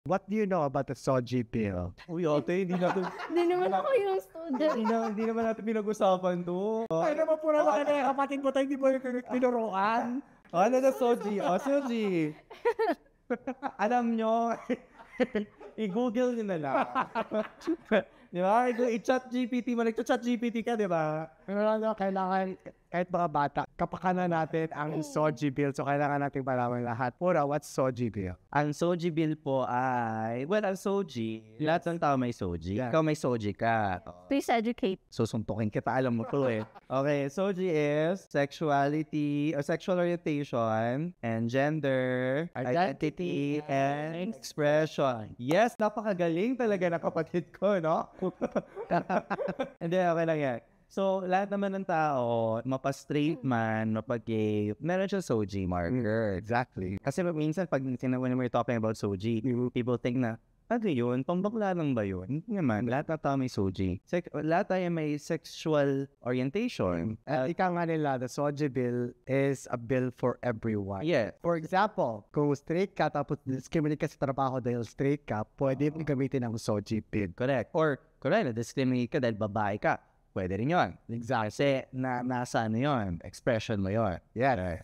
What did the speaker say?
What do you know about the Soji bill? Uy, ate, hindi natin, Hindi naman ako yung student. hindi naman natin pinag-usapan to. Ay naman po naman ka na kapatid mo tayo, hindi mo yung tinuruan. Ano na, Soji? Soji. Alam nyo, i-google nyo na lang. Di ba? I-chat GPT mo. Nag-chat GPT ka, di ba? Pero ano, kailangan, kahit mga bata, kapakanan natin ang Soji bill. So, kailangan natin malaman lahat. Pura, what's Soji bill? Ang Soji bill po ay, well, ang Soji, lahat ng tao may Soji. Yeah. Ikaw may Soji ka. Please educate. Susuntukin kita, alam mo to eh. Okay, Soji is sexuality or sexual orientation and gender, identity, and expression. Yes, napakagaling talaga ng kapatid ko, no? Hindi, okay lang yan. So, lahat naman ng tao, mapa-straight man, mapa-gay, meron siya Soji marker. Exactly. Kasi minsan, when we're talking about Soji, people think na, ano yun? Pambakla lang ba yun? Hindi naman, lahat ng tao may Soji. Lahat tayo may sexual orientation. At ika nga nila, the Soji bill is a bill for everyone. Yeah. For example, kung straight ka tapos discriminate ka sa trabaho dahil straight ka, pwede mo gamitin ang Soji bill. Correct. Or, correct, na-discriminate ka dahil babae ka. Pwede rin yun. Exactly. Kasi nasa ano yun, expression mo yun. Yeah.